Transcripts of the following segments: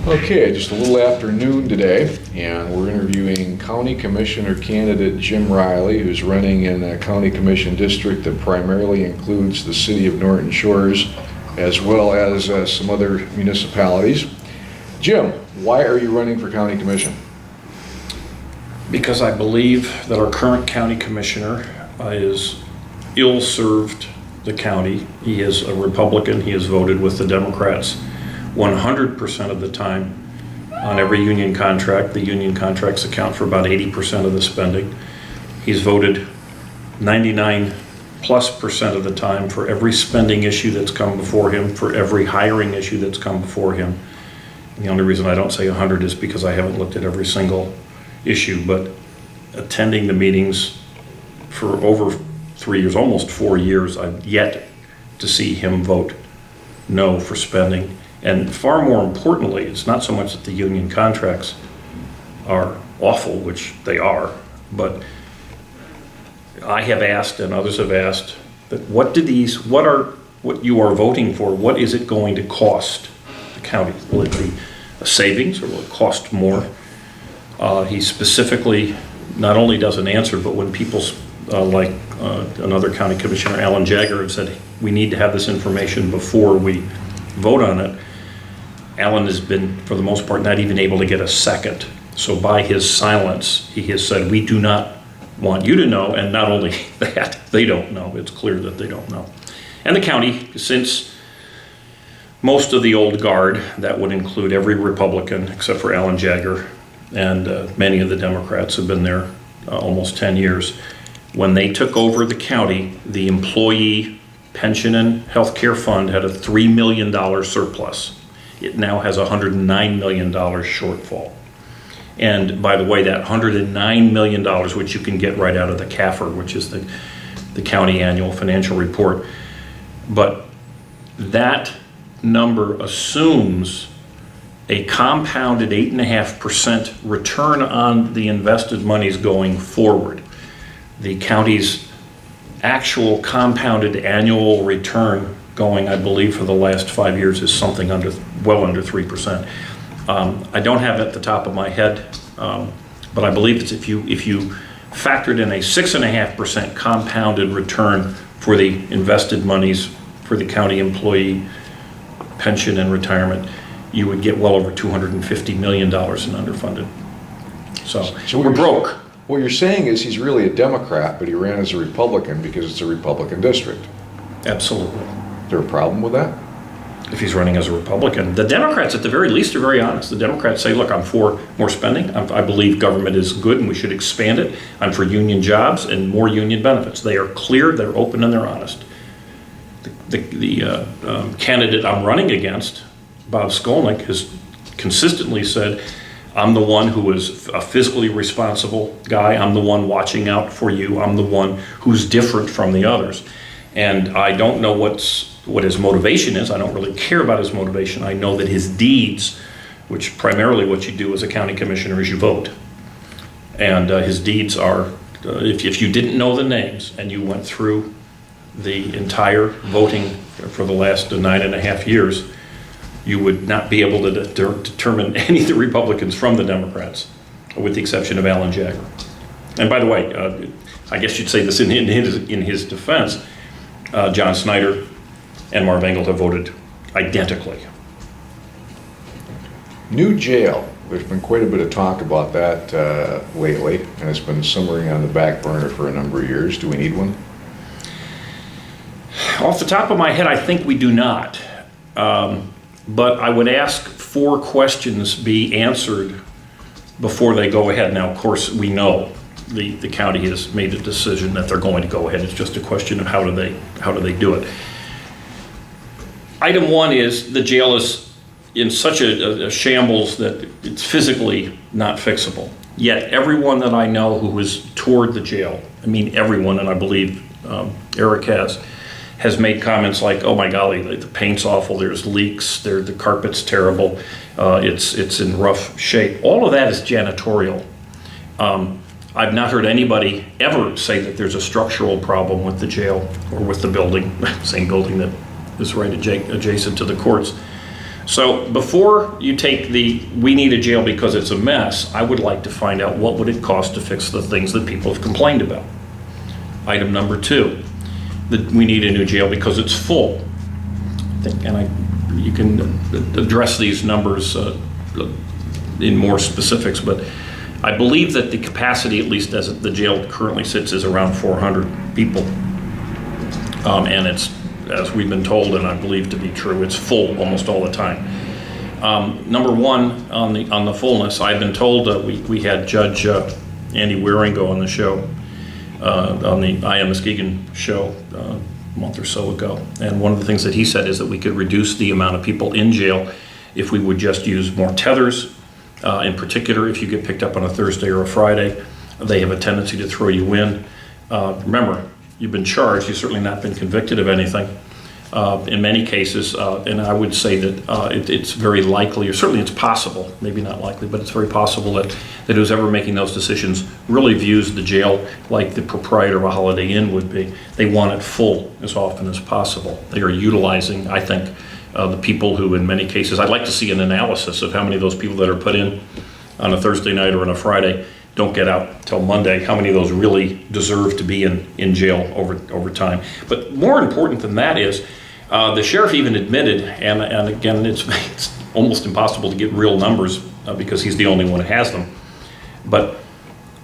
Okay, just a little afternoon today, and we're interviewing County Commissioner candidate Jim Riley, who's running in a county commission district that primarily includes the city of Norton Shores, as well as some other municipalities. Jim, why are you running for county commission? Because I believe that our current county commissioner is ill-served the county. He is a Republican. He has voted with the Democrats 100% of the time on every union contract. The union contracts account for about 80% of the spending. He's voted 99+% of the time for every spending issue that's come before him, for every hiring issue that's come before him. And the only reason I don't say 100 is because I haven't looked at every single issue, but attending the meetings for over 3 years, almost 4 years, I've yet to see him vote no for spending. And far more importantly, it's not so much that the union contracts are awful, which they are, but I have asked and others have asked that what you are voting for, what is it going to cost the county? Will it be a savings or will it cost more? He specifically not only doesn't answer, but when people like another county commissioner, Alan Jagger, have said we need to have this information before we vote on it, Alan has been, for the most part, not even able to get a second. So by his silence, he has said, we do not want you to know, and not only that, they don't know. It's clear that they don't know. And the county, since most of the old guard, that would include every Republican except for Alan Jagger, and many of the Democrats have been there almost 10 years. When they took over the county, the employee pension and health care fund had a $3 million surplus. It now has a $109 million shortfall. And by the way, that $109 million, which you can get right out of the CAFR, which is the county annual financial report, but that number assumes a compounded 8.5% return on the invested monies going forward. The county's actual compounded annual return going, I believe, for the last 5 years is something well under 3%. I don't have it at the top of my head, but I believe it's if you factored in a 6.5% compounded return for the invested monies for the county employee pension and retirement, you would get well over $250 million in underfunded. So we're broke. What you're saying is he's really a Democrat, but he ran as a Republican because it's a Republican district. Absolutely. Is there a problem with that? If he's running as a Republican. The Democrats, at the very least, are very honest. The Democrats say, look, I'm for more spending. I believe government is good and we should expand it. I'm for union jobs and more union benefits. They are clear, they're open, and they're honest. The candidate I'm running against, Bob Skolnick, has consistently said, I'm the one who is a fiscally responsible guy. I'm the one watching out for you. I'm the one who's different from the others. And I don't know what his motivation is. I don't really care about his motivation. I know that his deeds, which primarily what you do as a county commissioner is you vote. And his deeds are, if you didn't know the names and you went through the entire voting for the last 9.5 years, you would not be able to determine any of the Republicans from the Democrats, with the exception of Alan Jagger. And by the way, I guess you'd say this in his defense, John Snyder and Marv Engel have voted identically. New jail. There's been quite a bit of talk about that lately, and it's been simmering on the back burner for a number of years. Do we need one? Off the top of my head, I think we do not. But I would ask 4 questions be answered before they go ahead. Now, of course, we know the county has made a decision that they're going to go ahead. It's just a question of how do they do it. Item 1 is the jail is in such a shambles that it's physically not fixable. Yet everyone that I know who has toured the jail, I mean everyone, and I believe Eric has made comments like, oh my golly, the paint's awful, there's leaks, the carpet's terrible, it's in rough shape. All of that is janitorial. I've not heard anybody ever say that there's a structural problem with the jail or with the building, same building that is right adjacent to the courts. So before you take we need a jail because it's a mess, I would like to find out what would it cost to fix the things that people have complained about. Item number 2, that we need a new jail because it's full. You can address these numbers in more specifics, but I believe that the capacity, at least as the jail currently sits, is around 400 people. And it's, as we've been told, and I believe to be true, it's full almost all the time. Number 1, on the fullness, I've been told we had Judge Andy Wieringo on the show, on the I Am Muskegon show a month or so ago. And one of the things that he said is that we could reduce the amount of people in jail if we would just use more tethers. In particular, if you get picked up on a Thursday or a Friday, they have a tendency to throw you in. Remember, you've been charged, you've certainly not been convicted of anything. In many cases, and I would say that it's very likely, or certainly it's possible, maybe not likely, but it's very possible that who's ever making those decisions really views the jail like the proprietor of a Holiday Inn would be. They want it full as often as possible. They are utilizing, I think, the people who, in many cases, I'd like to see an analysis of how many of those people that are put in on a Thursday night or on a Friday don't get out till Monday, how many of those really deserve to be in jail over time. But more important than that is, the sheriff even admitted, and again, it's almost impossible to get real numbers because he's the only one who has them, but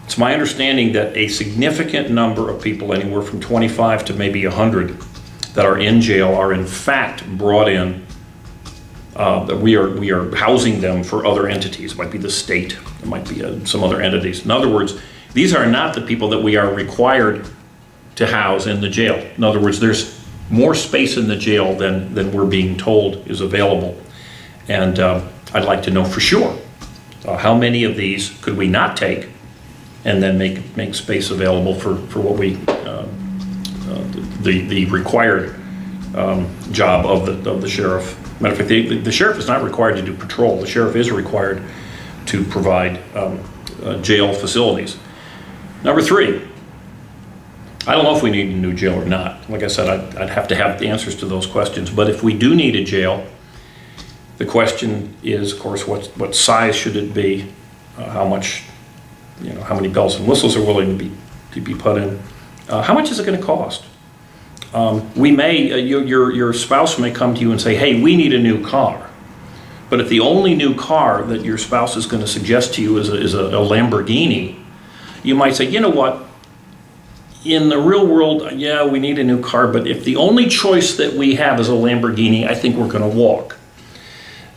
it's my understanding that a significant number of people, anywhere from 25 to maybe 100, that are in jail are in fact brought in. That we are housing them for other entities. It might be the state, it might be some other entities. In other words, these are not the people that we are required to house in the jail. In other words, there's more space in the jail than we're being told is available. And I'd like to know for sure how many of these could we not take and then make space available for what we the required job of the sheriff. Matter of fact, the sheriff is not required to do patrol. The sheriff is required to provide jail facilities. Number 3, I don't know if we need a new jail or not. Like I said, I'd have to have the answers to those questions. But if we do need a jail, the question is, of course, what size should it be? How much, how many bells and whistles are willing to be put in? How much is it going to cost? We may, your spouse may come to you and say, hey, we need a new car. But if the only new car that your spouse is going to suggest to you is a Lamborghini, you might say, you know what? In the real world, yeah, we need a new car, but if the only choice that we have is a Lamborghini, I think we're going to walk.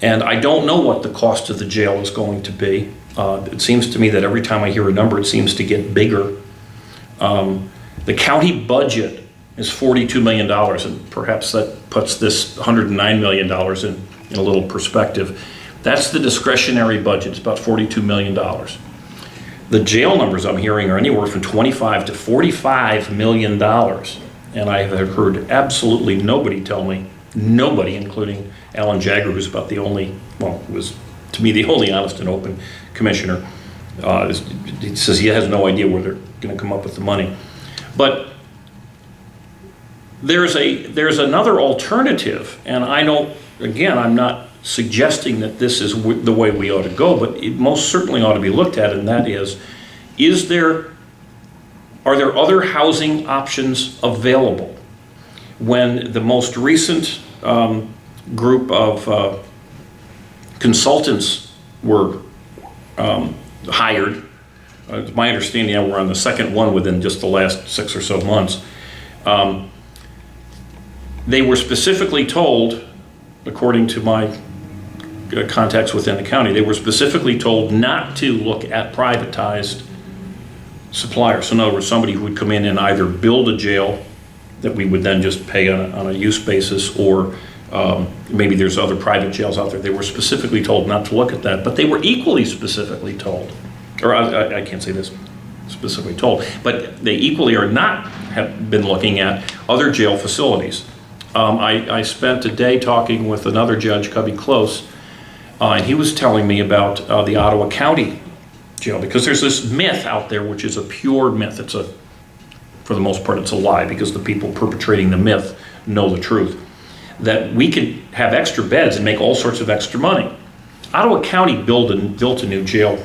And I don't know what the cost of the jail is going to be. It seems to me that every time I hear a number, it seems to get bigger. The county budget is $42 million, and perhaps that puts this $109 million in a little perspective. That's the discretionary budget. It's about $42 million. The jail numbers I'm hearing are anywhere from $25 to $45 million. And I have heard absolutely nobody tell me, nobody, including Alan Jagger, who's about the only, who was to me the only honest and open commissioner, he says he has no idea where they're going to come up with the money. But there's another alternative, and I know, again, I'm not suggesting that this is the way we ought to go, but it most certainly ought to be looked at, and that is are there other housing options available? When the most recent group of consultants were hired, it's my understanding that we're on the second one within just the last 6 or so months, they were specifically told, according to my contacts within the county, they were specifically told not to look at privatized suppliers. So in other words, somebody who would come in and either build a jail that we would then just pay on a use basis, or maybe there's other private jails out there. They were specifically told not to look at that, but they were equally specifically told, or I can't say this specifically told, but they equally are not have been looking at other jail facilities. I spent a day talking with another judge, Cubby Close, and he was telling me about the Ottawa County Jail, because there's this myth out there, which is a pure myth. For the most part, it's a lie, because the people perpetrating the myth know the truth, that we could have extra beds and make all sorts of extra money. Ottawa County built a new jail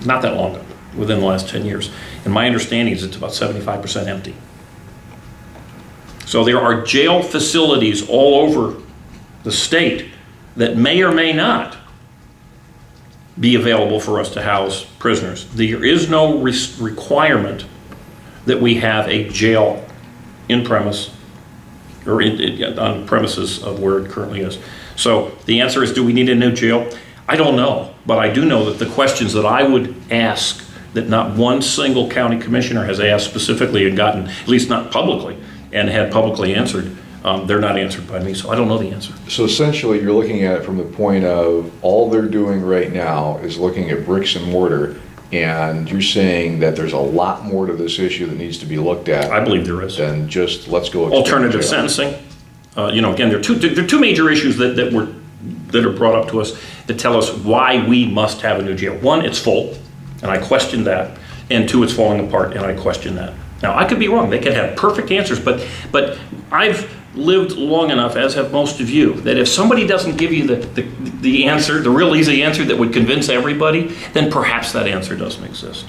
not that long ago, within the last 10 years. And my understanding is it's about 75% empty. So there are jail facilities all over the state that may or may not be available for us to house prisoners. There is no requirement that we have a jail in premise or on premises of where it currently is. So the answer is, do we need a new jail? I don't know, but I do know that the questions that I would ask that not one single county commissioner has asked specifically and gotten, at least not publicly, and had publicly answered, they're not answered by me, so I don't know the answer. So essentially, you're looking at it from the point of all they're doing right now is looking at bricks and mortar, and you're saying that there's a lot more to this issue that needs to be looked at. I believe there is. Than just let's go. Alternative sentencing. Again, there are two major issues that are brought up to us that tell us why we must have a new jail. One, it's full, and I question that. And two, it's falling apart, and I question that. Now, I could be wrong. They could have perfect answers, but I've lived long enough, as have most of you, that if somebody doesn't give you the answer, the real easy answer that would convince everybody, then perhaps that answer doesn't exist.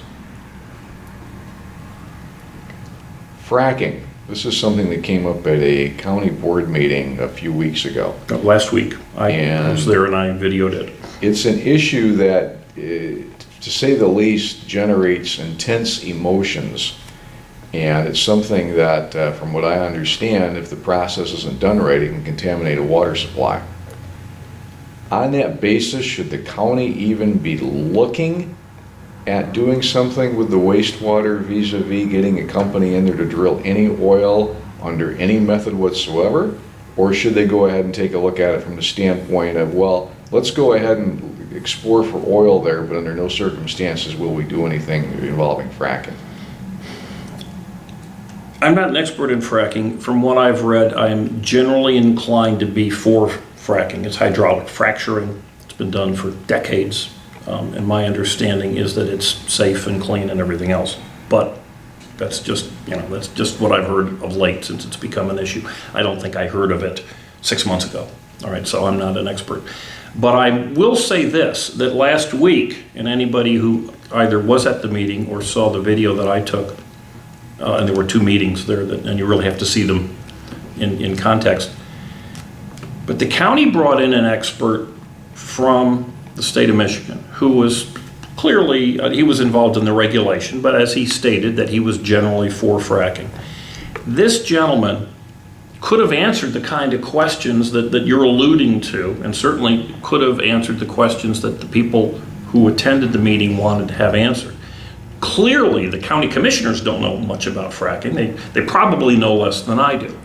Fracking. This is something that came up at a county board meeting a few weeks ago. Last week, I was there and I videoed it. It's an issue that, to say the least, generates intense emotions. And it's something that, from what I understand, if the process isn't done right, it can contaminate a water supply. On that basis, should the county even be looking at doing something with the wastewater vis-a-vis getting a company in there to drill any oil under any method whatsoever? Or should they go ahead and take a look at it from the standpoint of, well, let's go ahead and explore for oil there, but under no circumstances will we do anything involving fracking? I'm not an expert in fracking. From what I've read, I'm generally inclined to be for fracking. It's hydraulic fracturing. It's been done for decades. And my understanding is that it's safe and clean and everything else. But that's just what I've heard of late since it's become an issue. I don't think I heard of it 6 months ago. All right, so I'm not an expert. But I will say this, that last week, and anybody who either was at the meeting or saw the video that I took, and there were two meetings there, and you really have to see them in context. But the county brought in an expert from the state of Michigan who was clearly, he was involved in the regulation, but as he stated that he was generally for fracking. This gentleman could have answered the kind of questions that you're alluding to, and certainly could have answered the questions that the people who attended the meeting wanted to have answered. Clearly, the county commissioners don't know much about fracking. They probably know less than I do.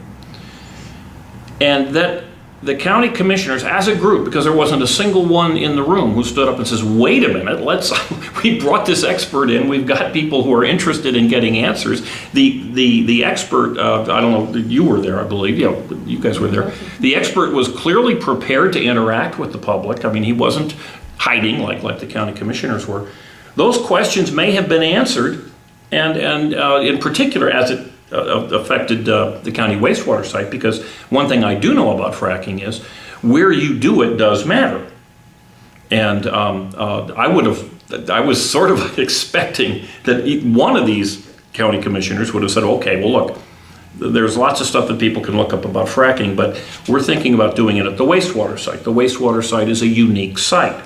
And that the county commissioners, as a group, because there wasn't a single one in the room who stood up and says, wait a minute, we brought this expert in, we've got people who are interested in getting answers. The expert, I don't know, you were there, I believe, yeah, you guys were there. The expert was clearly prepared to interact with the public. I mean, he wasn't hiding like the county commissioners were. Those questions may have been answered, and in particular as it affected the county wastewater site, because one thing I do know about fracking is where you do it does matter. And I was sort of expecting that one of these county commissioners would have said, okay, well look, there's lots of stuff that people can look up about fracking, but we're thinking about doing it at the wastewater site. The wastewater site is a unique site.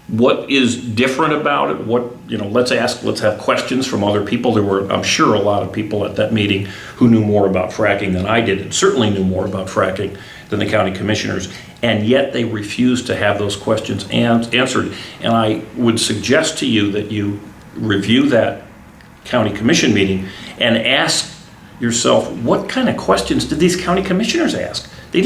What is different about it? Let's have questions from other people. There were, I'm sure, a lot of people at that meeting who knew more about fracking than I did, and certainly knew more about fracking than the county commissioners, and yet they refused to have those questions answered. And I would suggest to you that you review that county commission meeting and ask yourself, what kind of questions did these county commissioners ask? They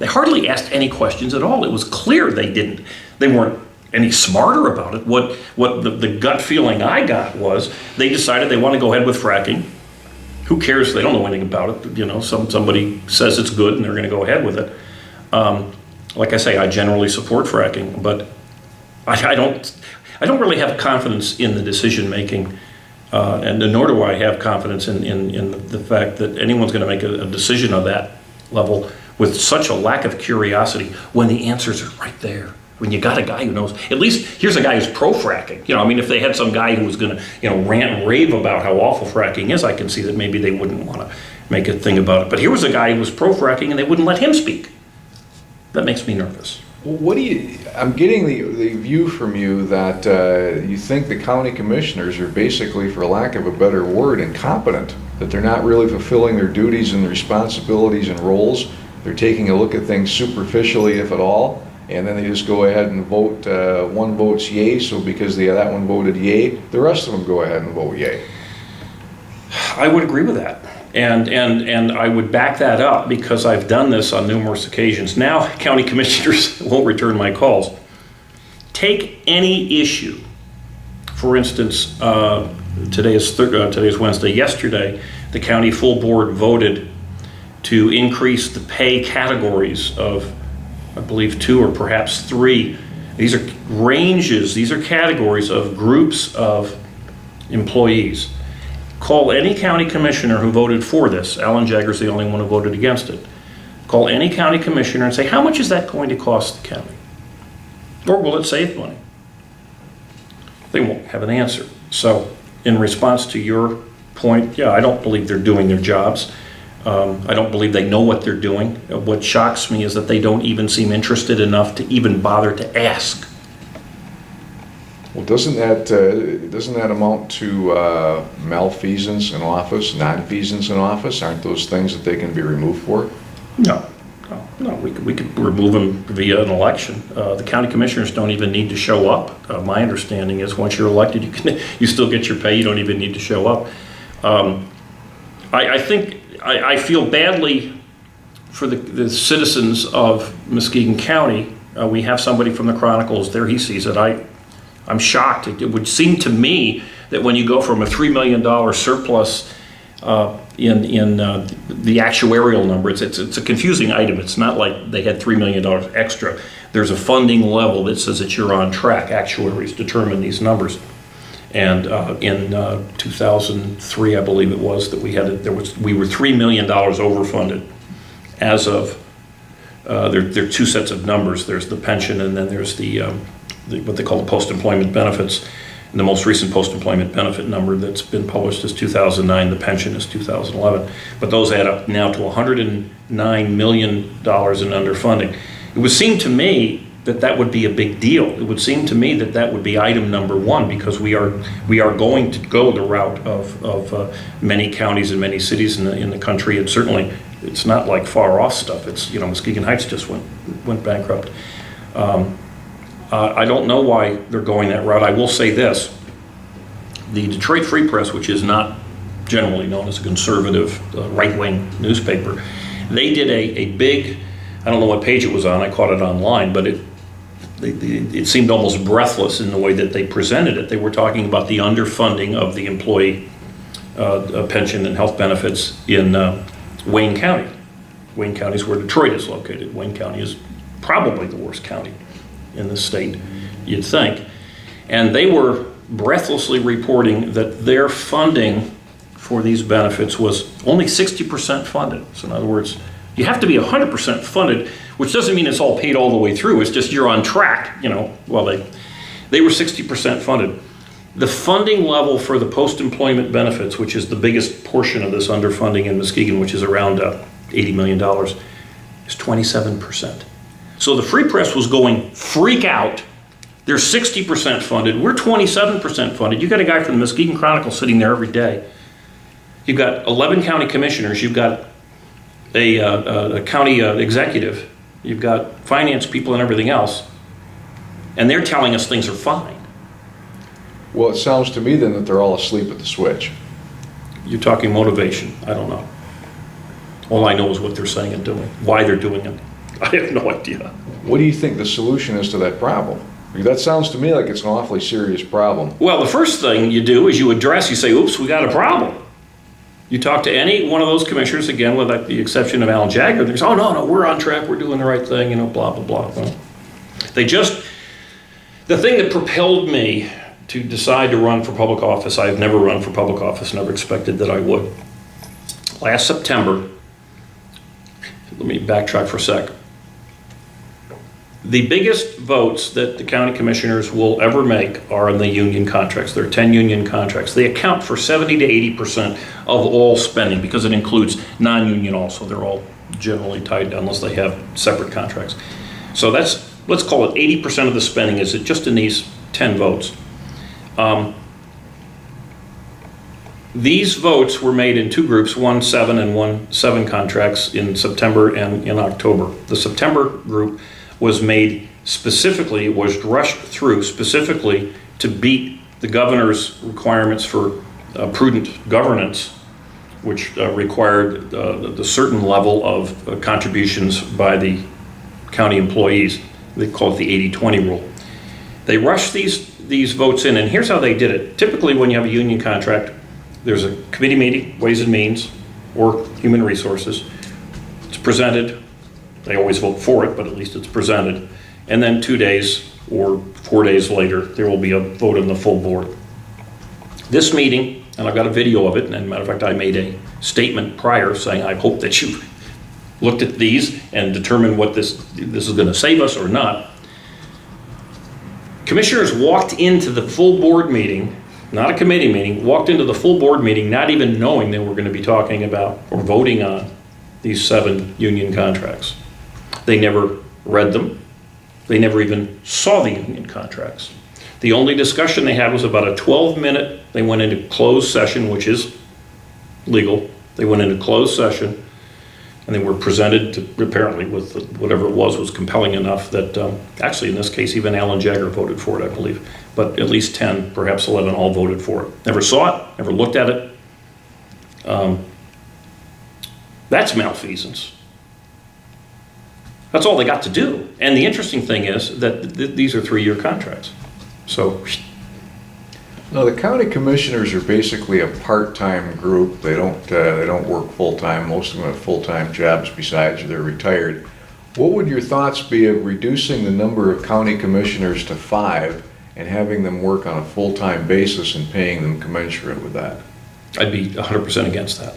hardly asked any questions at all. It was clear they weren't any smarter about it. What the gut feeling I got was they decided they want to go ahead with fracking. Who cares? They don't know anything about it. Somebody says it's good and they're going to go ahead with it. Like I say, I generally support fracking, but I don't really have confidence in the decision making, and nor do I have confidence in the fact that anyone's going to make a decision on that level with such a lack of curiosity when the answers are right there. When you got a guy who knows, at least here's a guy who's pro-fracking. You know, I mean, if they had some guy who was going to, you know, rant and rave about how awful fracking is, I can see that maybe they wouldn't want to make a thing about it. But here was a guy who was pro-fracking and they wouldn't let him speak. That makes me nervous. Well, what do you, I'm getting the view from you that you think the county commissioners are basically, for lack of a better word, incompetent, that they're not really fulfilling their duties and responsibilities and roles. They're taking a look at things superficially, if at all, and then they just go ahead and vote, one votes yay, so because that one voted yay, the rest of them go ahead and vote yay. I would agree with that. And I would back that up because I've done this on numerous occasions. Now, county commissioners won't return my calls. Take any issue. For instance, today's Wednesday. Yesterday, the county full board voted to increase the pay categories of, I believe, 2 or perhaps 3. These are ranges, these are categories of groups of employees. Call any county commissioner who voted for this. Alan Jagger's the only one who voted against it. Call any county commissioner and say, how much is that going to cost the county? Or will it save money? They won't have an answer. So in response to your point, yeah, I don't believe they're doing their jobs. I don't believe they know what they're doing. What shocks me is that they don't even seem interested enough to even bother to ask. Well, doesn't that amount to malfeasance in office, nonfeasance in office? Aren't those things that they can be removed for? No. We could remove them via an election. The county commissioners don't even need to show up. My understanding is once you're elected, you still get your pay. You don't even need to show up. I feel badly for the citizens of Muskegon County. We have somebody from the Chronicles there. He sees it. I'm shocked. It would seem to me that when you go from a $3 million surplus in the actuarial number, it's a confusing item. It's not like they had $3 million extra. There's a funding level that says that you're on track. Actuaries determine these numbers. And in 2003, I believe it was, that we were $3 million overfunded. As of there are 2 sets of numbers. There's the pension, and then there's the what they call the post-employment benefits. And the most recent post-employment benefit number that's been published is 2009. The pension is 2011. But those add up now to $109 million in underfunding. It would seem to me that would be a big deal. It would seem to me that would be item number 1, because we are going to go the route of many counties and many cities in the country. And certainly, it's not like far off stuff. It's, you know, Muskegon Heights just went bankrupt. I don't know why they're going that route. I will say this. The Detroit Free Press, which is not generally known as a conservative right-wing newspaper, they did a big, I don't know what page it was on, I caught it online, but it seemed almost breathless in the way that they presented it. They were talking about the underfunding of the employee pension and health benefits in Wayne County. Wayne County is where Detroit is located. Wayne County is probably the worst county in the state, you'd think. And they were breathlessly reporting that their funding for these benefits was only 60% funded. So in other words, you have to be 100% funded, which doesn't mean it's all paid all the way through. It's just you're on track, you know. Well, they were 60% funded. The funding level for the post-employment benefits, which is the biggest portion of this underfunding in Muskegon, which is around $80 million, is 27%. So the Free Press was going, freak out. They're 60% funded. We're 27% funded. You've got a guy from the Muskegon Chronicle sitting there every day. You've got 11 county commissioners. You've got a county executive. You've got finance people and everything else. And they're telling us things are fine. Well, it sounds to me then that they're all asleep at the switch. You're talking motivation. I don't know. All I know is what they're saying and doing. Why they're doing it. I have no idea. What do you think the solution is to that problem? Because that sounds to me like it's an awfully serious problem. Well, the first thing you do is you say, oops, we got a problem. You talk to any one of those commissioners, again, with the exception of Alan Jagger, they say, oh, no, we're on track, we're doing the right thing, you know, blah, blah, blah. Well, the thing that propelled me to decide to run for public office, I have never run for public office, never expected that I would. Last September, let me backtrack for a sec. The biggest votes that the county commissioners will ever make are in the union contracts. There are 10 union contracts. They account for 70 to 80% of all spending because it includes non-union also. They're all generally tied unless they have separate contracts. So that's, let's call it 80% of the spending is just in these 10 votes. These votes were made in two groups, 1-7 and 1-7 contracts in September and in October. The September group was made specifically, it was rushed through specifically to beat the governor's requirements for prudent governance, which required the certain level of contributions by the county employees. They call it the 80-20 rule. They rushed these votes in, and here's how they did it. Typically, when you have a union contract, there's a committee meeting, Ways and Means, or Human Resources. It's presented. They always vote for it, but at least it's presented. And then 2 days or 4 days later, there will be a vote on the full board. This meeting, and I've got a video of it, and as a matter of fact, I made a statement prior saying, I hope that you looked at these and determined what this is going to save us or not. Commissioners walked into the full board meeting, not a committee meeting, walked into the full board meeting not even knowing they were going to be talking about or voting on these 7 union contracts. They never read them. They never even saw the union contracts. The only discussion they had was about a 12-minute, they went into closed session, which is legal. They went into closed session, and they were presented to, apparently with whatever it was compelling enough that, actually in this case, even Alan Jagger voted for it, I believe. But at least 10, perhaps 11, all voted for it. Never saw it, never looked at it. That's malfeasance. That's all they got to do. And the interesting thing is that these are 3-year contracts. So. Now, the county commissioners are basically a part-time group. They don't work full-time. Most of them have full-time jobs besides they're retired. What would your thoughts be of reducing the number of county commissioners to 5 and having them work on a full-time basis and paying them commensurate with that? I'd be 100% against that.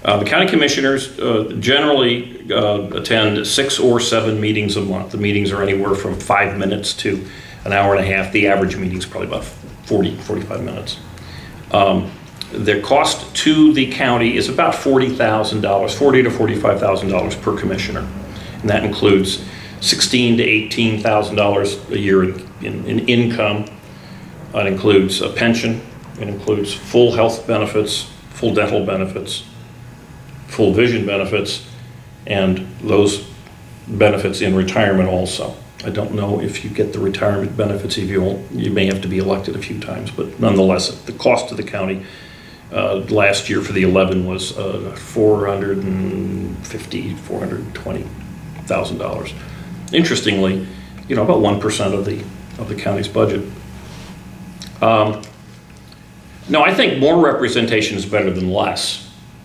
The county commissioners generally attend 6 or 7 meetings a month. The meetings are anywhere from 5 minutes to an hour and a half. The average meeting is probably about 45 minutes. The cost to the county is about $40,000, $40,000 to $45,000 per commissioner. And that includes $16,000 to $18,000 a year in income. It includes a pension. It includes full health benefits, full dental benefits, full vision benefits, and those benefits in retirement also. I don't know if you get the retirement benefits. If you won't, you may have to be elected a few times, but nonetheless, the cost to the county last year for the 11 was $420,000. Interestingly, about 1% of the county's budget. No, I think more representation is better than less.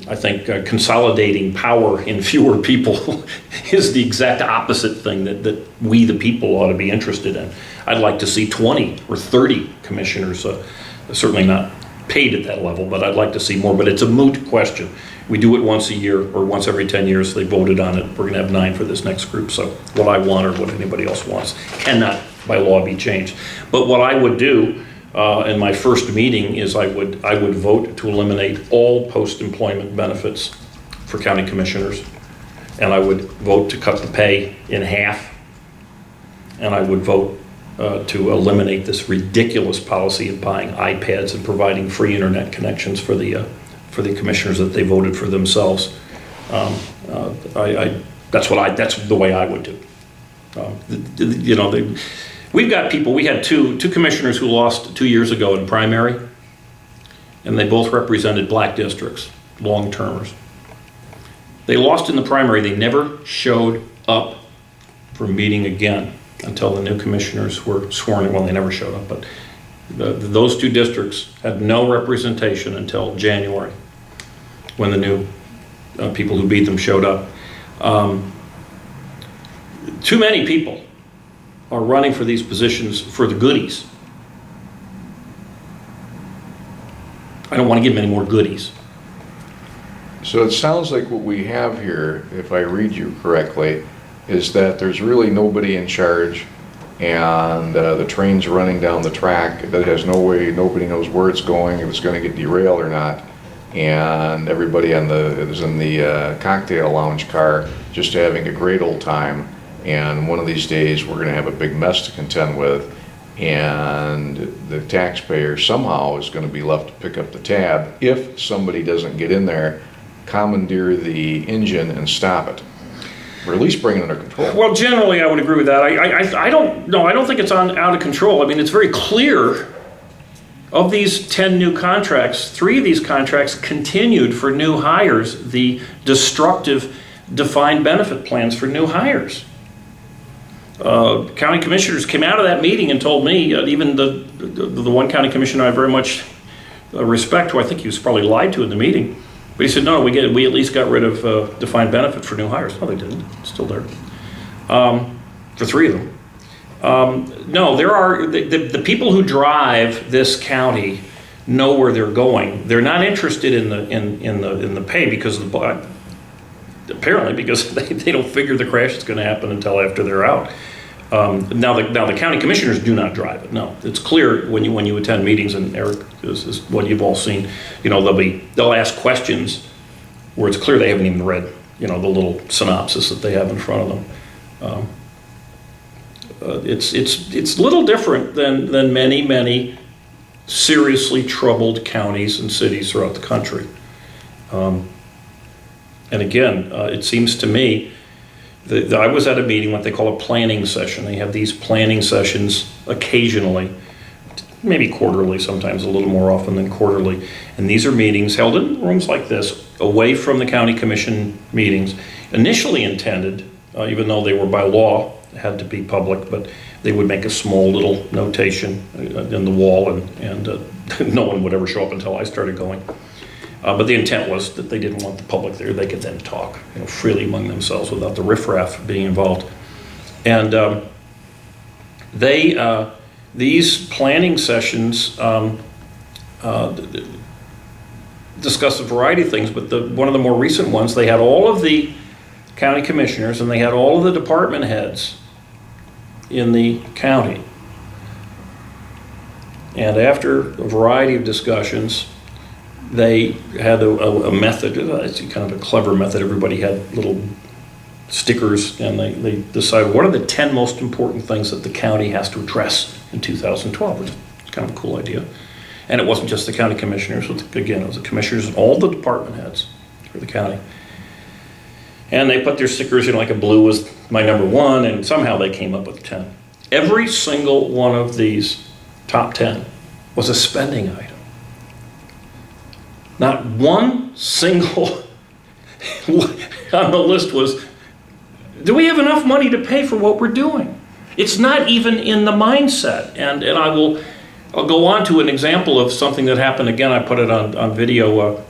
I think consolidating power in fewer people is the exact opposite thing that we, the people, ought to be interested in. I'd like to see 20 or 30 commissioners, certainly not paid at that level, but I'd like to see more. But it's a moot question. We do it once a year or once every 10 years. They voted on it. We're going to have 9 for this next group. So what I want or what anybody else wants cannot, by law, be changed. But what I would do in my first meeting is I would vote to eliminate all post-employment benefits for county commissioners, and I would vote to cut the pay in half, and I would vote to eliminate this ridiculous policy of buying iPads and providing free internet connections for the commissioners that they voted for themselves. That's the way I would do. We've got people, we had two commissioners who lost 2 years ago in primary, and they both represented black districts, long-termers. They lost in the primary. They never showed up for a meeting again until the new commissioners were sworn in. Well, they never showed up, but those 2 districts had no representation until January when the new people who beat them showed up. Too many people are running for these positions for the goodies. I don't want to give them any more goodies. So it sounds like what we have here, if I read you correctly, is that there's really nobody in charge, and the train's running down the track that has no way, nobody knows where it's going, if it's going to get derailed or not, and everybody is in the cocktail lounge car just having a great old time, and one of these days we're going to have a big mess to contend with, and the taxpayer somehow is going to be left to pick up the tab if somebody doesn't get in there, commandeer the engine and stop it, or at least bring it under control. Well, generally, I would agree with that. I don't think it's out of control. I mean, it's very clear. Of these 10 new contracts, 3 of these contracts continued for new hires the destructive defined benefit plans for new hires. County commissioners came out of that meeting and told me, even the one county commissioner I very much respect, who I think he was probably lied to in the meeting, but he said, no, we at least got rid of defined benefit for new hires. No, they didn't. It's still there. For 3 of them. No, there are the people who drive this county know where they're going. They're not interested in the pay because apparently because they don't figure the crash is going to happen until after they're out. Now the county commissioners do not drive it. No, it's clear when you attend meetings, and Eric, this is what you've all seen. You know, they'll ask questions where it's clear they haven't even read, you know, the little synopsis that they have in front of them. It's a little different than many seriously troubled counties and cities throughout the country. And again, it seems to me that I was at a meeting, what they call a planning session. They have these planning sessions occasionally, maybe quarterly, sometimes a little more often than quarterly. And these are meetings held in rooms like this, away from the county commission meetings, initially intended, even though they were by law, had to be public, but they would make a small little notation in the wall, and no one would ever show up until I started going. But the intent was that they didn't want the public there. They could then talk, you know, freely among themselves without the riffraff being involved. And these planning sessions discuss a variety of things, but one of the more recent ones, they had all of the county commissioners and they had all of the department heads in the county. And after a variety of discussions, they had a method, it's kind of a clever method. Everybody had little stickers, and they decided what are the 10 most important things that the county has to address in 2012, which is kind of a cool idea. And it wasn't just the county commissioners, again, it was the commissioners and all the department heads for the county. And they put their stickers, you know, like a blue was my number 1, and somehow they came up with 10. Every single one of these top 10 was a spending item. Not one single on the list was, do we have enough money to pay for what we're doing? It's not even in the mindset. And I'll go on to an example of something that happened again. I put it on video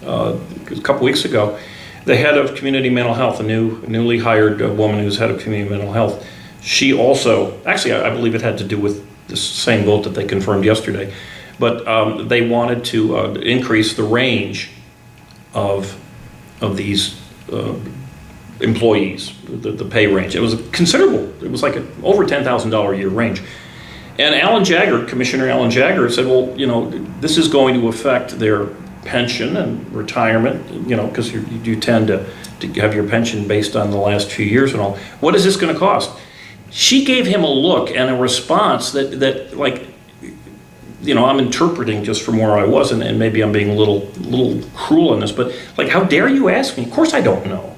a couple weeks ago. The head of community mental health, a newly hired woman who's head of community mental health, she also, actually I believe it had to do with the same vote that they confirmed yesterday, but they wanted to increase the range of these employees, the pay range. It was considerable. It was like over $10,000 a year range. And Commissioner Alan Jagger said, well, you know, this is going to affect their pension and retirement, you know, because you tend to have your pension based on the last few years and all. What is this going to cost? She gave him a look and a response that like, you know, I'm interpreting just from where I was, and maybe I'm being a little cruel on this, but like, how dare you ask me? Of course I don't know.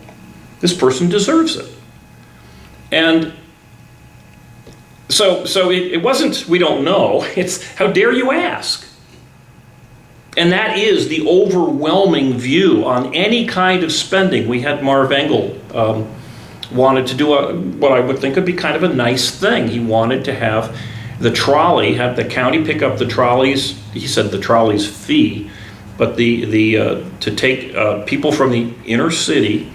This person deserves it. And so it wasn't we don't know, it's how dare you ask? And that is the overwhelming view on any kind of spending. We had Marv Engel wanted to do what I would think would be kind of a nice thing. He wanted to have the trolley, have the county pick up the trolleys. He said the trolley's fee, but to take people from the inner city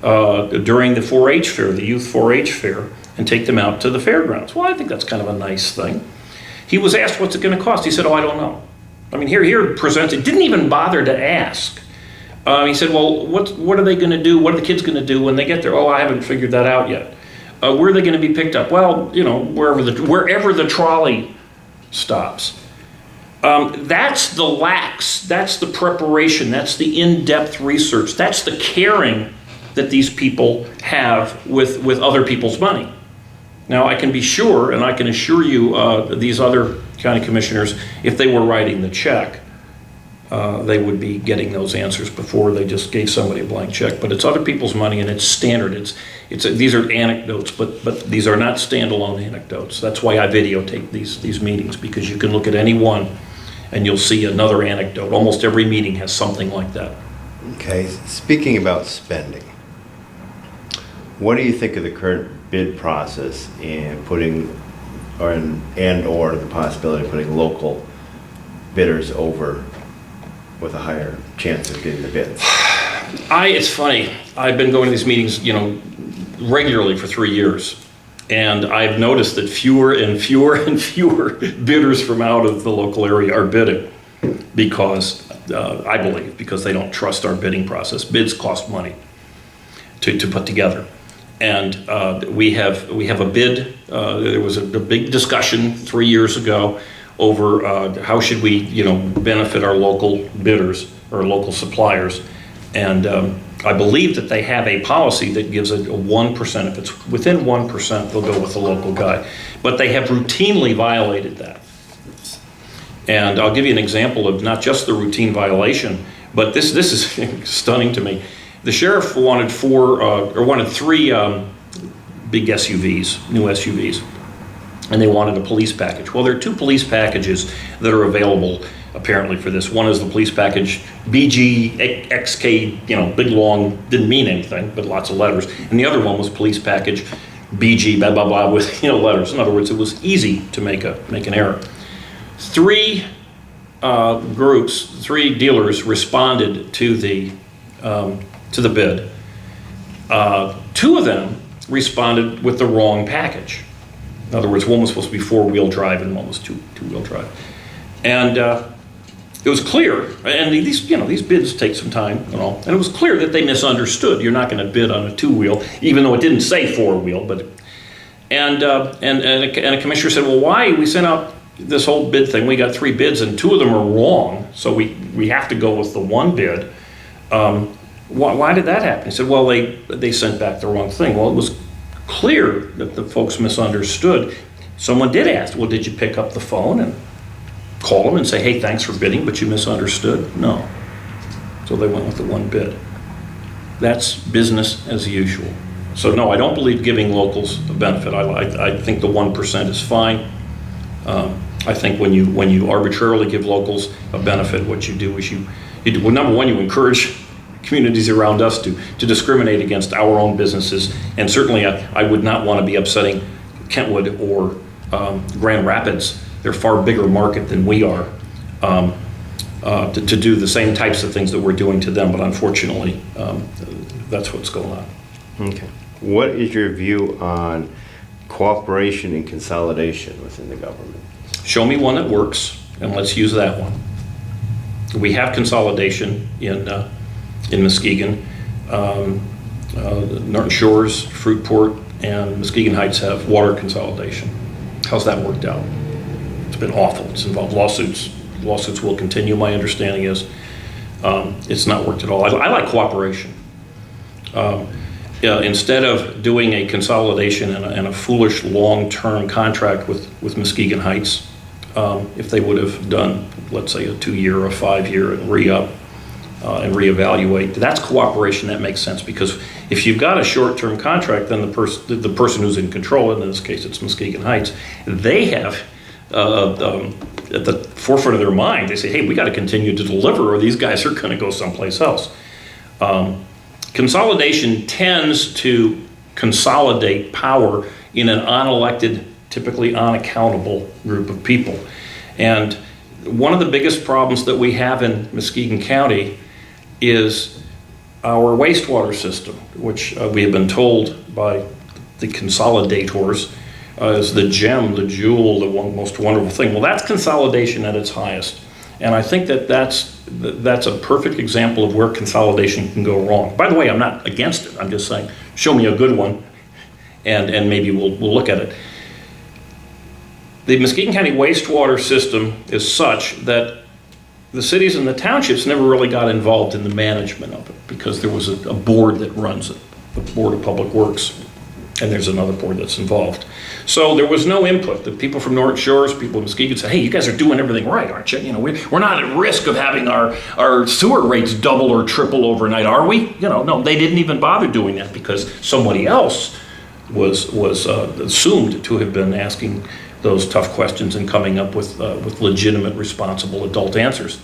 during the 4-H fair, the youth 4-H fair, and take them out to the fairgrounds. Well, I think that's kind of a nice thing. He was asked, what's it going to cost? He said, oh, I don't know. I mean, here it presents, it didn't even bother to ask He said, well, what are they going to do? What are the kids going to do when they get there? Oh, I haven't figured that out yet. Where are they going to be picked up? Well, you know, wherever the trolley stops. That's the lax, that's the preparation, that's the in-depth research, that's the caring that these people have with other people's money. Now, I can be sure, and I can assure you, these other county commissioners, if they were writing the check, they would be getting those answers before they just gave somebody a blank check. But it's other people's money, and it's standard. These are anecdotes, but these are not standalone anecdotes. That's why I videotape these meetings, because you can look at any one, and you'll see another anecdote. Almost every meeting has something like that. Okay, speaking about spending, what do you think of the current bid process in putting, or the possibility of putting local bidders over with a higher chance of getting the bids? It's funny. I've been going to these meetings, you know, regularly for 3 years, and I've noticed that fewer and fewer and fewer bidders from out of the local area are bidding because, I believe, because they don't trust our bidding process. Bids cost money to put together. And we have a bid. There was a big discussion 3 years ago over how should we, you know, benefit our local bidders or local suppliers. And I believe that they have a policy that gives a 1%. If it's within 1%, they'll go with the local guy. But they have routinely violated that. And I'll give you an example of not just the routine violation, but this is stunning to me. The sheriff wanted three big SUVs, new SUVs, and they wanted a police package. Well, there are 2 police packages that are available apparently for this. One is the police package BG XK, you know, big long, didn't mean anything, but lots of letters. And the other one was police package BG blah blah blah with, you know, letters. In other words, it was easy to make an error. 3 dealers responded to the bid. 2 of them responded with the wrong package. In other words, one was supposed to be 4-wheel drive and one was two-wheel drive. And it was clear, and these bids take some time and all, and it was clear that they misunderstood. You're not going to bid on a 2-wheel, even though it didn't say 4-wheel. And a commissioner said, well, why? We sent out this whole bid thing. We got 3 bids and 2 of them are wrong, so we have to go with the one bid. Why did that happen? He said, well, they sent back the wrong thing. Well, it was clear that the folks misunderstood. Someone did ask, well, did you pick up the phone and call them and say, hey, thanks for bidding, but you misunderstood? No. So they went with the one bid. That's business as usual. So no, I don't believe giving locals a benefit. I think the 1% is fine. I think when you arbitrarily give locals a benefit, what you do is well, number one, you encourage communities around us to discriminate against our own businesses, and certainly I would not want to be upsetting Kentwood or Grand Rapids. They're a far bigger market than we are to do the same types of things that we're doing to them, but unfortunately that's what's going on. Okay. What is your view on cooperation and consolidation within the government? Show me one that works, and let's use that one. We have consolidation in Muskegon. Norton Shores, Fruitport, and Muskegon Heights have water consolidation. How's that worked out? It's been awful. It's involved lawsuits. Lawsuits will continue. My understanding is it's not worked at all. I like cooperation. Instead of doing a consolidation and a foolish long-term contract with Muskegon Heights, if they would have done, let's say, a 2-year or a 5-year and re-up and reevaluate, that's cooperation. That makes sense, because if you've got a short-term contract, then the person who's in control, and in this case it's Muskegon Heights, they have at the forefront of their mind, they say, hey, we got to continue to deliver or these guys are going to go someplace else. Consolidation tends to consolidate power in an unelected, typically unaccountable group of people. And one of the biggest problems that we have in Muskegon County is our wastewater system, which we have been told by the consolidators is the gem, the jewel, the most wonderful thing. Well, that's consolidation at its highest. And I think that's a perfect example of where consolidation can go wrong. By the way, I'm not against it. I'm just saying, show me a good one, and maybe we'll look at it. The Muskegon County wastewater system is such that the cities and the townships never really got involved in the management of it because there was a board that runs it, the Board of Public Works, and there's another board that's involved. So there was no input. The people from Norton Shores, people in Muskegon said, hey, you guys are doing everything right, aren't you? You know, we're not at risk of having our sewer rates double or triple overnight, are we? You know, no, they didn't even bother doing that because somebody else was assumed to have been asking those tough questions and coming up with legitimate, responsible adult answers.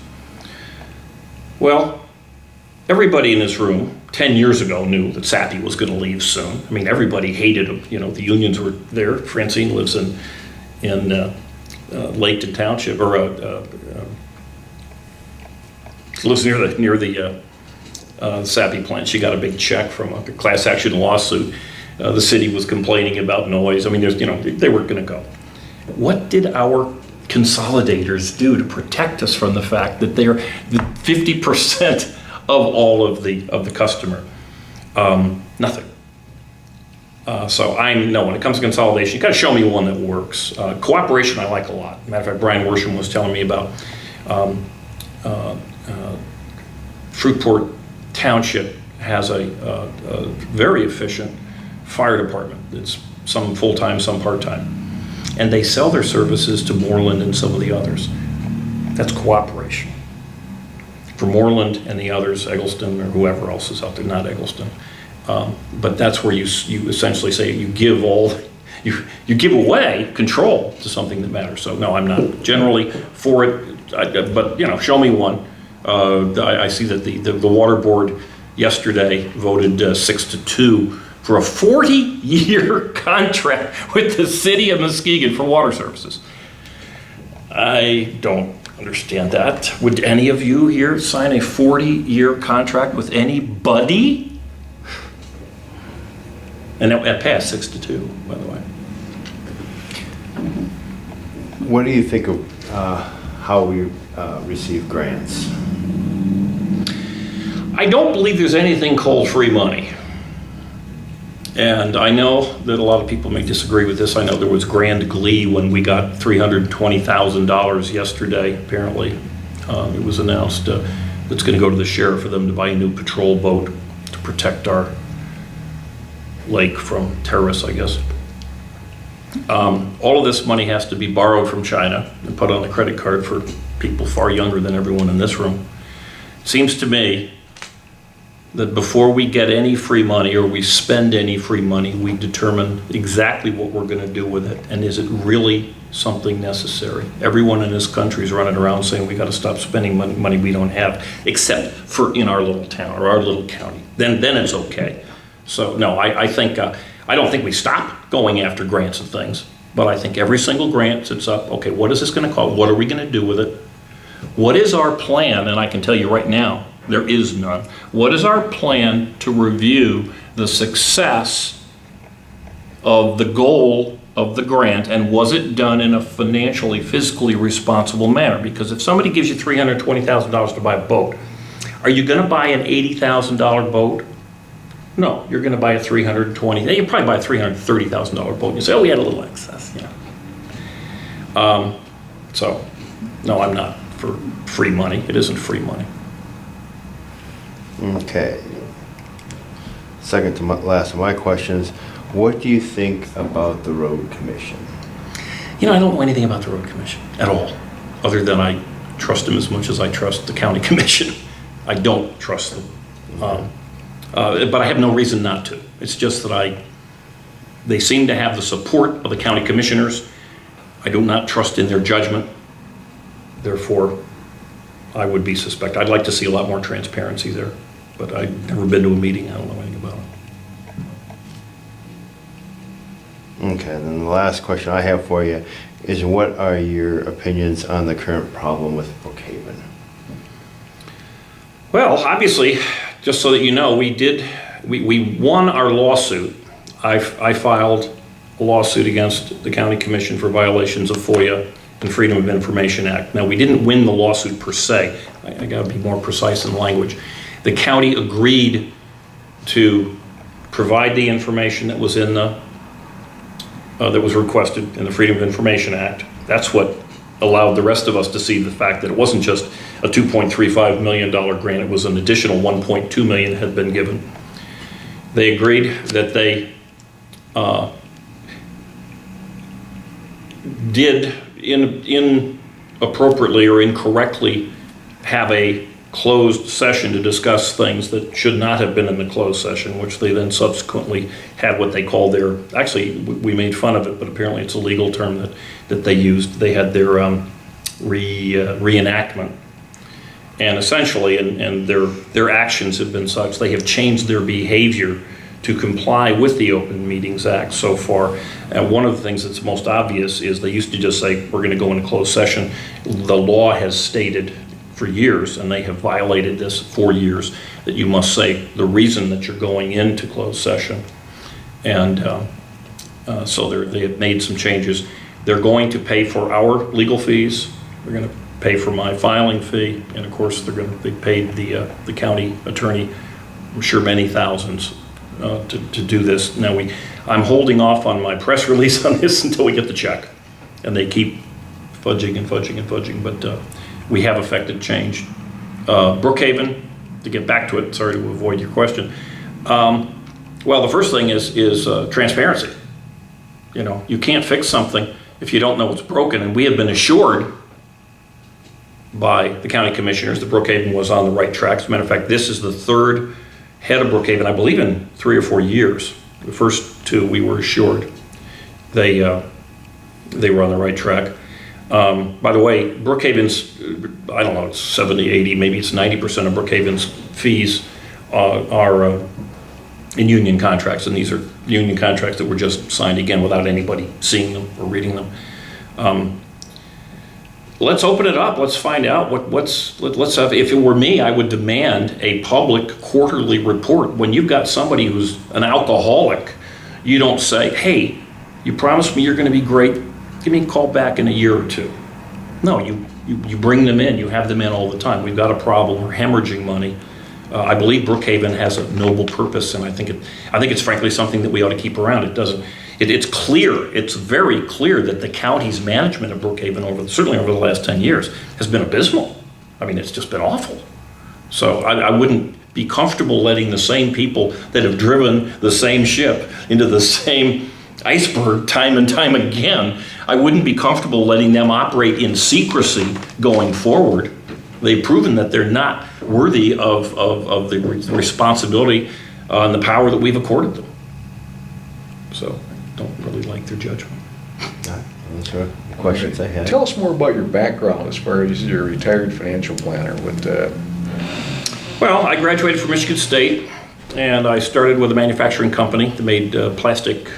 Well, everybody in this room 10 years ago knew that Sappy was going to leave soon. I mean, everybody hated him. You know, the unions were there. Francine lives in Laketon Township, or lives near the Sappy plant. She got a big check from a class action lawsuit. The city was complaining about noise. I mean, they weren't going to go. What did our consolidators do to protect us from the fact that they're 50% of all of the customer? Nothing. So I know when it comes to consolidation, you got to show me one that works. Cooperation I like a lot. Matter of fact, Brian Worsham was telling me about Fruitport Township has a very efficient fire department. It's some full-time, some part-time. And they sell their services to Moreland and some of the others. That's cooperation. For Moreland and the others, Eggleston or whoever else is out there, not Eggleston. But that's where you essentially say you give away control to something that matters. So no, I'm not generally for it, but show me one. I see that the water board yesterday voted 6-2 for a 40-year contract with the city of Muskegon for water services. I don't understand that. Would any of you here sign a 40-year contract with anybody? And that passed 6-2, by the way. What do you think of how we receive grants? I don't believe there's anything called free money. And I know that a lot of people may disagree with this. I know there was grand glee when we got $320,000 yesterday, apparently. It was announced it's going to go to the sheriff for them to buy a new patrol boat to protect our lake from terrorists, I guess. All of this money has to be borrowed from China and put on a credit card for people far younger than everyone in this room. It seems to me that before we get any free money or we spend any free money, we determine exactly what we're going to do with it, and is it really something necessary? Everyone in this country is running around saying we got to stop spending money we don't have, except for in our little town or our little county. Then it's okay. So no, I think I don't think we stop going after grants and things, but I think every single grant sits up. Okay, what is this going to cost? What are we going to do with it? What is our plan? And I can tell you right now, there is none. What is our plan to review the success of the goal of the grant, and was it done in a financially, fiscally responsible manner? Because if somebody gives you $320,000 to buy a boat, are you going to buy an $80,000 boat? No, you're going to buy a $320,000. You probably buy a $330,000 boat. And you say, oh, we had a little excess. So, no, I'm not for free money. It isn't free money. Okay. Second to last of my questions, what do you think about the road commission? I don't know anything about the road commission at all, other than I trust them as much as I trust the county commission. I don't trust them. But I have no reason not to. It's just that they seem to have the support of the county commissioners. I do not trust in their judgment. Therefore, I would be suspect. I'd like to see a lot more transparency there, but I've never been to a meeting. I don't know anything about it. Okay, then the last question I have for you is, what are your opinions on the current problem with Brookhaven? Well, obviously, just so that you know, we won our lawsuit. I filed a lawsuit against the county commission for violations of FOIA and Freedom of Information Act. Now, we didn't win the lawsuit per se. I got to be more precise in language. The county agreed to provide the information that was in the that was requested in the Freedom of Information Act. That's what allowed the rest of us to see the fact that it wasn't just a $2.35 million grant, it was an additional $1.2 million had been given. They agreed that they did inappropriately or incorrectly have a closed session to discuss things that should not have been in the closed session, which they then subsequently had what they called their, actually we made fun of it, but apparently it's a legal term that they used. They had their reenactment. And essentially, and their actions have been such, they have changed their behavior to comply with the Open Meetings Act so far. And one of the things that's most obvious is they used to just say, we're going to go into closed session. The law has stated for years, and they have violated this for years, that you must say the reason that you're going into closed session. And so they have made some changes. They're going to pay for our legal fees. They're going to pay for my filing fee, and of course they paid the county attorney, I'm sure many thousands, to do this. Now I'm holding off on my press release on this until we get the check, and they keep fudging and fudging and fudging, but we have effected change. Brookhaven, to get back to it, sorry to avoid your question. Well, the first thing is transparency. You know, you can't fix something if you don't know what's broken, and we have been assured by the county commissioners that Brookhaven was on the right track. As a matter of fact, this is the third head of Brookhaven, I believe, in 3 or 4 years. The first 2 we were assured they were on the right track. By the way, Brookhaven's, I don't know, it's 70, 80, maybe it's 90% of Brookhaven's fees are in union contracts, and these are union contracts that were just signed again without anybody seeing them or reading them. Let's open it up. Let's find out let's have, if it were me, I would demand a public quarterly report. When you've got somebody who's an alcoholic, you don't say, hey, you promised me you're going to be great. Give me a call back in a year or 2. No, you bring them in. You have them in all the time. We've got a problem. We're hemorrhaging money. I believe Brookhaven has a noble purpose, and I think it's frankly something that we ought to keep around. It's clear, it's very clear that the county's management of Brookhaven certainly over the last 10 years has been abysmal. I mean, it's just been awful. So I wouldn't be comfortable letting the same people that have driven the same ship into the same iceberg time and time again, I wouldn't be comfortable letting them operate in secrecy going forward. They've proven that they're not worthy of the responsibility and the power that we've accorded them. So I don't really like their judgment. Those are the questions I had. Tell us more about your background as far as your retired financial planner. Well, I graduated from Michigan State, and I started with a manufacturing company that made plastic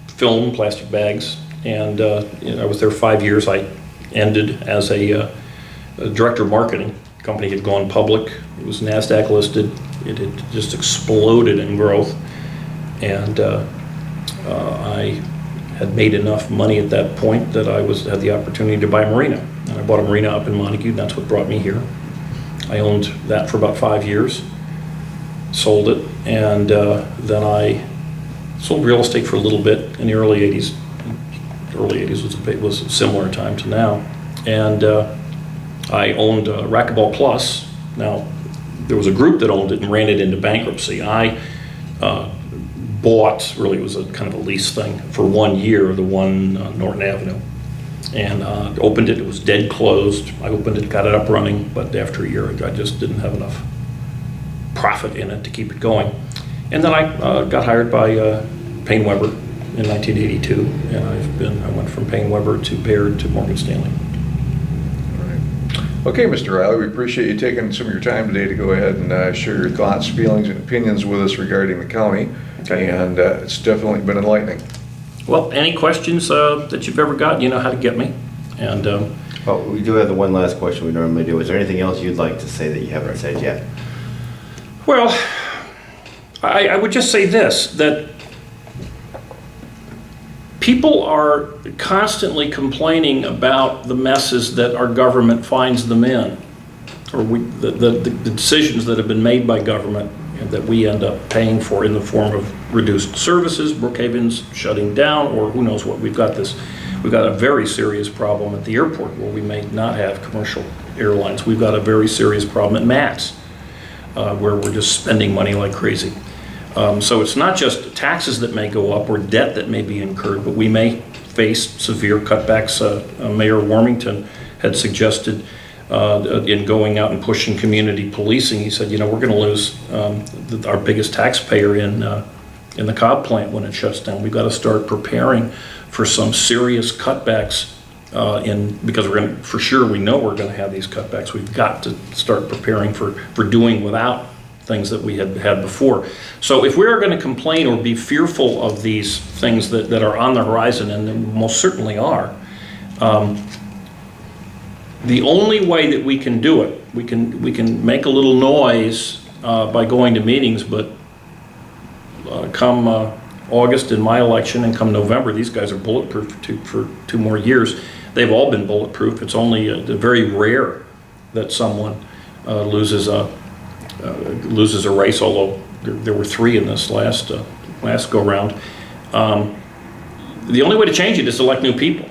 film, plastic bags, and I was there 5 years. I ended as a director of marketing. The company had gone public. It was NASDAQ listed. It had just exploded in growth, and I had made enough money at that point that I had the opportunity to buy a marina. And I bought a marina up in Montague, and that's what brought me here. I owned that for about 5 years, sold it, and then I sold real estate for a little bit in the early 80s. The early 80s was a similar time to now. And I owned Racquetball Plus. Now, there was a group that owned it and ran it into bankruptcy. I bought, really it was a kind of a lease thing, for 1 year, the one on Norton Avenue. And opened it, it was dead closed. I opened it, got it up running, but after a year I just didn't have enough profit in it to keep it going. And then I got hired by Payne Weber in 1982, and I went from Payne Weber to Baird to Morgan Stanley. Okay, Mr. Riley, we appreciate you taking some of your time today to go ahead and share your thoughts, feelings, and opinions with us regarding the county. Okay. And it's definitely been enlightening. Well, any questions that you've ever got, you know how to get me. And Oh, we do have the one last question we normally do. Is there anything else you'd like to say that you haven't said yet? well, I would just say this, that people are constantly complaining about the messes that our government finds them in, or the decisions that have been made by government and that we end up paying for in the form of reduced services, Brookhaven's shutting down, or who knows what. We've got a very serious problem at the airport where we may not have commercial airlines. We've got a very serious problem at MATS, where we're just spending money like crazy. So it's not just taxes that may go up or debt that may be incurred, but we may face severe cutbacks. Mayor Warmington had suggested in going out and pushing community policing. He said, you know, we're going to lose our biggest taxpayer in the Cobb plant when it shuts down. We've got to start preparing for some serious cutbacks because for sure we know we're going to have these cutbacks. We've got to start preparing for doing without things that we had before. So if we're going to complain or be fearful of these things that are on the horizon, and they most certainly are, the only way that we can do it, we can make a little noise by going to meetings, but come August in my election and come November, these guys are bulletproof for 2 more years. They've all been bulletproof. It's only very rare that someone loses a race, although there were 3 in this last go-round. The only way to change it is to elect new people.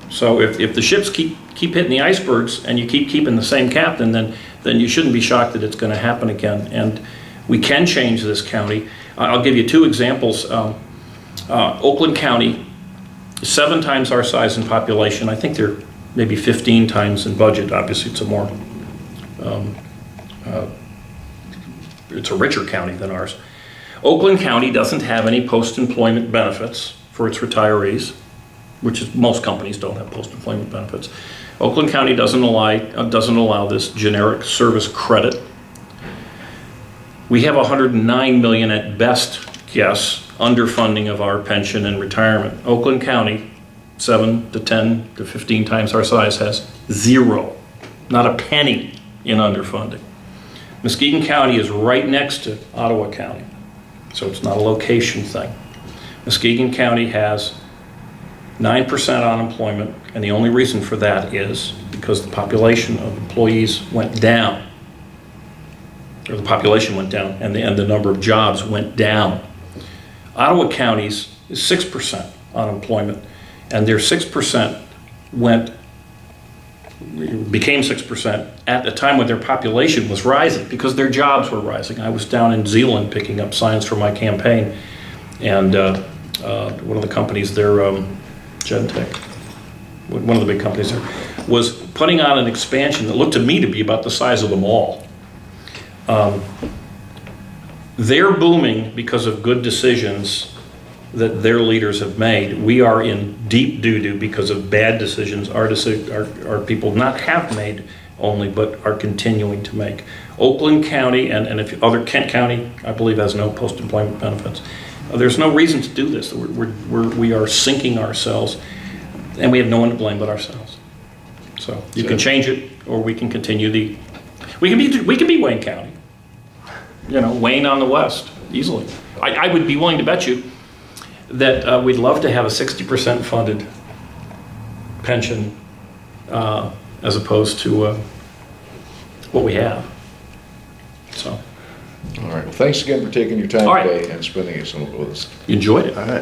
So if the ships keep hitting the icebergs and you keep keeping the same captain, then you shouldn't be shocked that it's going to happen again. And we can change this county. I'll give you 2 examples. Oakland County, 7 times our size in population. I think they're maybe 15 times in budget. Obviously, it's a richer county than ours. Oakland County doesn't have any post-employment benefits for its retirees, which is most companies don't have post-employment benefits. Oakland County doesn't allow this generic service credit. We have 109 million at best guess underfunding of our pension and retirement. Oakland County, 7 to 10 to 15 times our size, has 0, not a penny in underfunding. Muskegon County is right next to Ottawa County, so it's not a location thing. Muskegon County has 9% unemployment, and the only reason for that is because the population of employees went down, or the population went down, and the number of jobs went down. Ottawa County's is 6% unemployment, and their 6% became 6% at the time when their population was rising because their jobs were rising. I was down in Zealand picking up signs for my campaign, and one of the companies there, Gentech, one of the big companies there, was putting on an expansion that looked to me to be about the size of the mall. They're booming because of good decisions that their leaders have made. We are in deep doo-doo because of bad decisions our people not have made only, but are continuing to make. Oakland County and if other Kent County, I believe, has no post-employment benefits. There's no reason to do this. We are sinking ourselves, and we have no one to blame but ourselves. So you can change it, or we can continue we can be Wayne County. You know, Wayne on the west, easily. I would be willing to bet you that we'd love to have a 60% funded pension as opposed to what we have. So. All right. Well, thanks again for taking your time All right. today and spending it with us. You enjoyed it. All right.